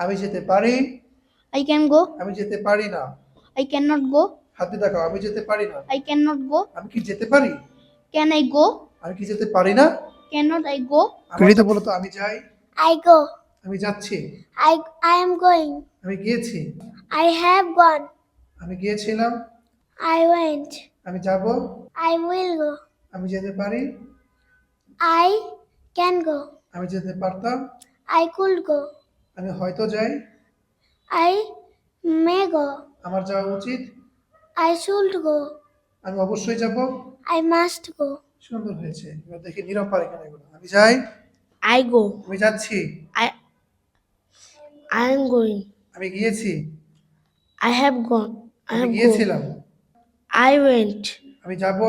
আমি যেতে পারি। I can go. আমি যেতে পারি না। I cannot go. হাতে দেখাও, আমি যেতে পারি না। I cannot go. আমি কি যেতে পারি? Can I go? আমি কি যেতে পারি না? Cannot I go? কৃত বলো তো, আমি যাই। I go. আমি যাচ্ছি। I am going. আমি গিয়েছি। I have gone. আমি গিয়েছিলাম। I went. আমি যাব। I will go. আমি যেতে পারি। I can go. আমি যেতে পারতাম। I could go. আমি হয়তো যাই। I may go. আমার যাওয়া উচিত। I should go. আমি অবশ্যই যাব। I must go. সুন্দর হয়েছে। এবার দেখি নীরব পারে কিনা এগুলো। আমি যাই। I go. আমি যাচ্ছি। I am going. আমি গিয়েছি। I have gone. I আমি have গিয়েছিলাম। gone. I went. আমি যাব।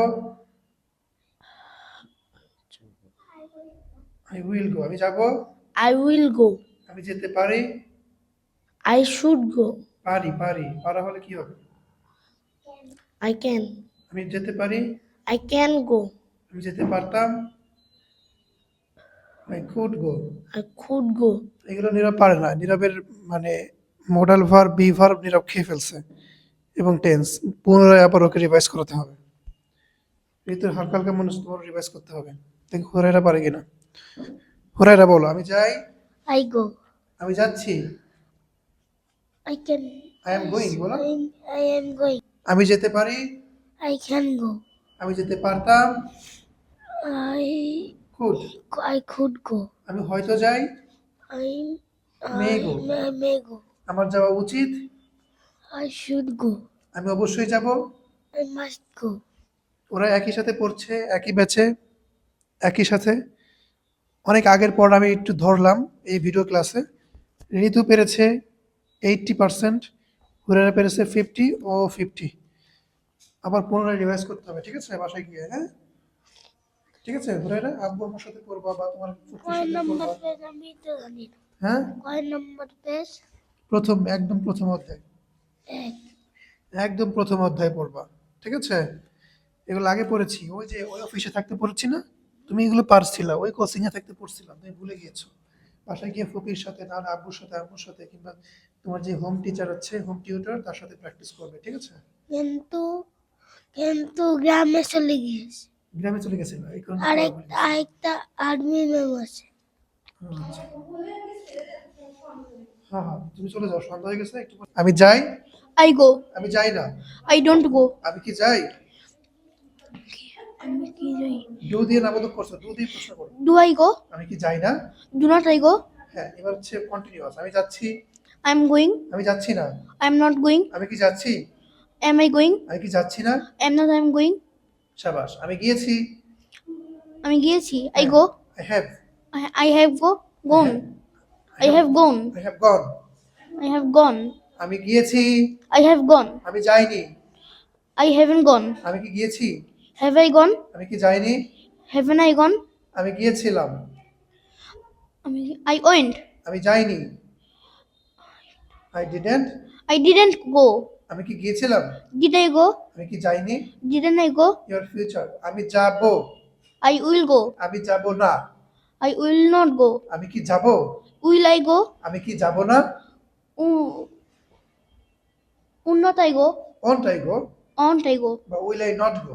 I will go. আমি যাব। I will go. আমি যেতে পারি। I should go. পারি। পারা হলে কি হবে? I can. আমি যেতে পারি। I can go. আমি যেতে পারতাম। I could go. I could go. এগুলো নীরব পারে না। নীরবের মানে মডাল ভার্ব, বি ভার্ব নীরব খেয়ে ফেলছে এবং টেন্স পুনরায় আবার ওকে রিভাইজ করতে হবে। ঋতুর হালকা হালকা মনে তোমার রিভাইজ করতে হবে। দেখি হুরায়রা পারে কিনা। হুরায়রা বলো, আমি যাই। I go. আমি যাচ্ছি। I can. I am going বলো। I am going. আমি যেতে পারি। I can go. আমি যেতে পারতাম। could. I could go. আমি হয়তো যাই। I may go. may go. আমার যাওয়া উচিত। I should go. আমি অবশ্যই যাব। I must go. ওরা একই সাথে পড়ছে, একই ব্যাচে, একই সাথে। অনেক আগের পর আমি একটু ধরলাম এই ভিডিও ক্লাসে। ঋতু পেরেছে 80%, হুরায়রা পেরেছে 50 ও 50। আবার পুনরায় রিভাইজ করতে হবে, ঠিক আছে বাসায় গিয়ে। হ্যাঁ ঠিক আছে হুরায়রা, আব্বু আমার সাথে পড়বা বা তোমার কয় নম্বর পেজ আমি তো জানি না। হ্যাঁ কয় নম্বর পেজ? একদম প্রথম অধ্যায়। এক। একদম প্রথম অধ্যায় পড়বা, ঠিক আছে? এগুলো আগে পড়েছি, ওই যে ওই অফিসে থাকতে পড়েছি না, তুমি এগুলো পারছিলা, ওই কোচিং এ থাকতে পড়ছিলাম, তুমি ভুলে গিয়েছো। বাসায় গিয়ে ফুপির সাথে, না আব্বুর সাথে, আম্মুর সাথে, কিংবা তোমার যে হোম টিচার আছে, হোম টিউটর, তার সাথে প্র্যাকটিস করবে, ঠিক আছে? কিন্তু গ্রামে চলে গিয়েছে। গ্রামে চলে গেছিল এই কারণে। আরেকটা আর্মি ম্যাম আছে। আচ্ছা। হ্যাঁ তুমি চলে যাও, সন্ধ্যা হয়ে গেছে একটু। আমি যাই। I go. আমি যাই না। I don't go. আমি কি যাই? আমি কি যাই? ডু দিয়ে নাবোধক করছো, ডু দিয়ে প্রশ্ন করো। Do I go? আমি কি যাই না? Do not I go? হ্যাঁ, এবার হচ্ছে কন্টিনিউয়াস। আমি যাচ্ছি। I am going. আমি যাচ্ছি না। I am not going. আমি কি যাচ্ছি? Am I going? আমি কি যাচ্ছি না? I am not I am going. শাবাশ। আমি গিয়েছি। আমি গিয়েছি। I go. I have. I have gone. I have gone. I have gone. I have gone. আমি গিয়েছি। I have gone. আমি যাইনি। I haven't gone. আমি কি গিয়েছি? Have I gone? আমি কি যাইনি? Haven't I gone? আমি গিয়েছিলাম। I went. আমি যাইনি। I didn't. I didn't go. আমি কি গিয়েছিলাম? Did I go? আমি কি যাইনি? Didn't I go? Your future. আমি যাব। I will go. আমি যাব না। I will not go. আমি কি যাব? Will I go? আমি কি যাব না? Will not I go? Won't I go? Won't I go? বা will I not go?